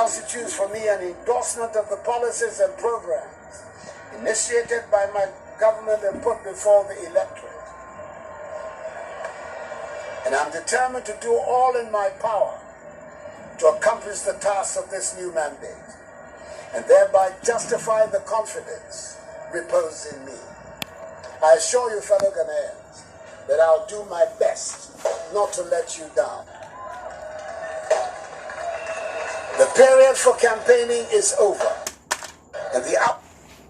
constitutes for me an endorsement of the policies and programs initiated by my government and put before the electorate. And I'm determined to do all in my power to accomplish the task of this new mandate and thereby justify the confidence reposed in me. I assure you, fellow Ghanaians, that I'll do my best not to let you down. The period for campaigning is over, and the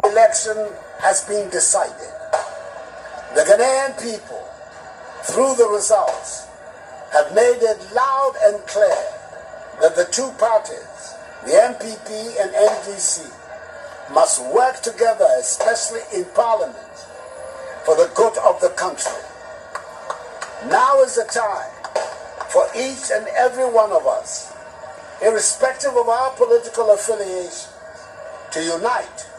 election has been decided. The Ghanaian people, through the results, have made it loud and clear that the two parties, the NPP and NDC, must work together, especially in Parliament, for the good of the country. Now is the time for each and every one of us, irrespective of our political affiliation, to unite,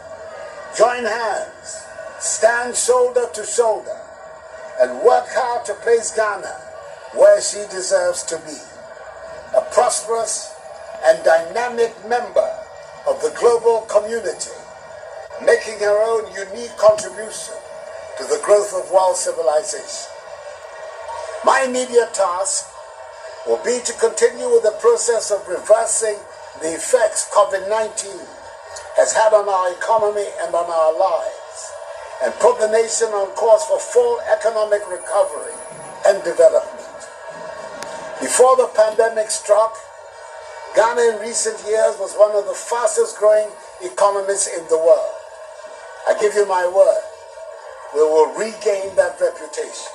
join hands, stand shoulder to shoulder, and work hard to place Ghana where she deserves to be, a prosperous and dynamic member of the global community, making her own unique contribution to the growth of world civilization. My immediate task will be to continue with the process of reversing the effects COVID-19 has had on our economy and on our lives, and put the nation on course for full economic recovery and development. Before the pandemic struck, Ghana in recent years was one of the fastest growing economies in the world. I give you my word, we will regain that reputation.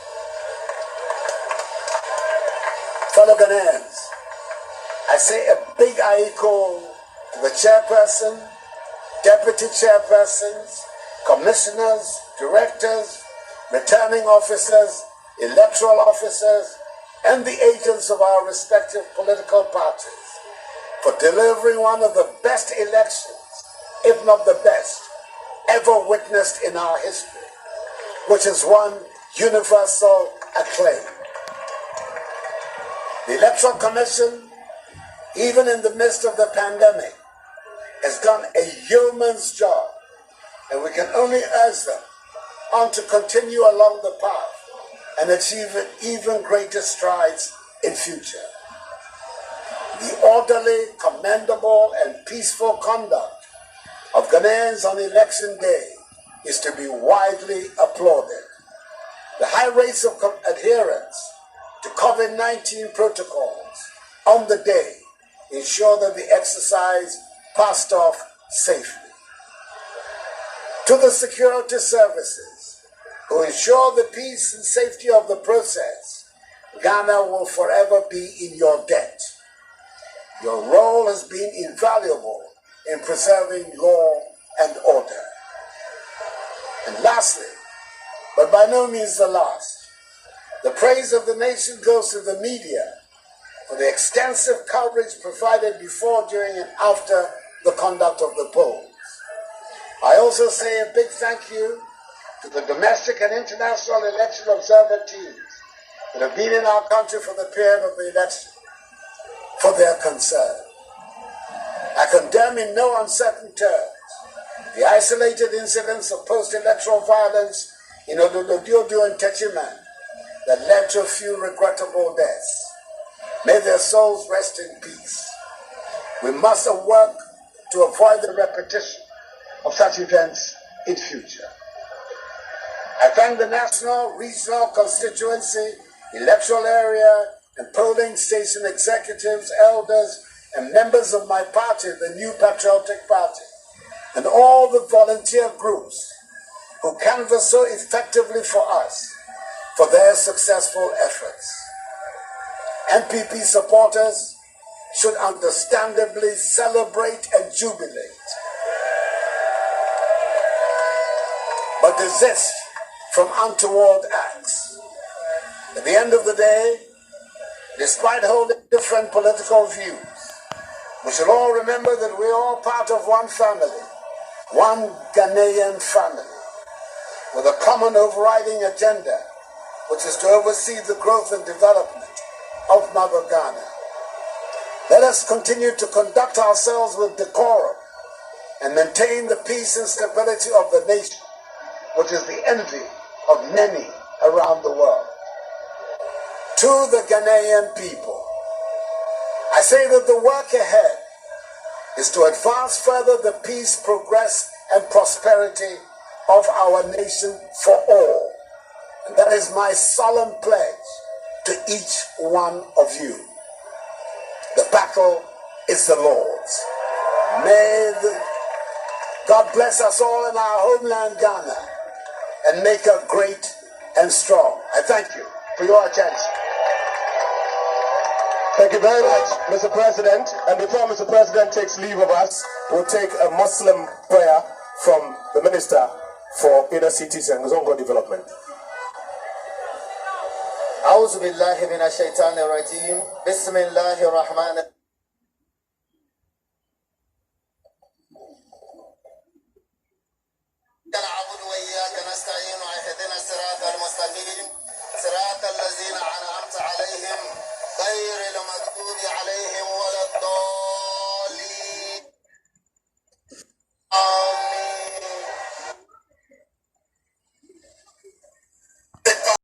Fellow Ghanaians, I say a big aiko to the chairperson, deputy chairpersons, commissioners, directors, returning officers, electoral officers, and the agents of our respective political parties for delivering one of the best elections, if not the best, ever witnessed in our history, which has won universal acclaim. The Electoral Commission, even in the midst of the pandemic, has done a yeoman's job, and we can only urge them on to continue along the path and achieve even greater strides in future. The orderly, commendable, and peaceful conduct of Ghanaians on election day is to be widely applauded. The high rates of adherence to COVID-19 protocols on the day ensure that the exercise passed off safely. To the security services who ensure the peace and safety of the process, Ghana will forever be in your debt. Your role has been invaluable in preserving law and order. And lastly, but by no means the last, the praise of the nation goes to the media for the extensive coverage provided before, during, and after the conduct of the polls. I also say a big thank you to the domestic and international election observer teams that have been in our country for the period of the election for their concern. I condemn in no uncertain terms the isolated incidents of post-electoral violence in Ododo and Techiman that led to a few regrettable deaths. May their souls rest in peace. We must work to avoid the repetition of such events in future. I thank the national, regional, constituency, electoral area, and polling station executives, elders, and members of my party, the New Patriotic Party, and all the volunteer groups who canvass so effectively for us for their successful efforts. NPP supporters should understandably celebrate and jubilate, but desist from untoward acts. At the end of the day, despite holding different political views, we should all remember that we're all part of one family, one Ghanaian family, with a common overriding agenda, which is to oversee the growth and development of Mother Ghana. Let us continue to conduct ourselves with decorum and maintain the peace and stability of the nation, which is the envy of many around the world. To the Ghanaian people, I say that the work ahead is to advance further the peace, progress, and prosperity of our nation for all. And that is my solemn pledge to each one of you. The battle is the Lord's. God bless us all in our homeland, Ghana, and make her great and strong. I thank you for your attention. Thank you very much, Mr. President. And before Mr. President takes leave of us, we'll take a Muslim prayer from the Minister for Inner Cities and Zongo Development. أعوذ بالله من الشيطان الرجيم بسم الله الرحمن نعبد وإياك نستعين اهدنا الصراط المستقيم صراط الذين أنعمت عليهم غير المغضوب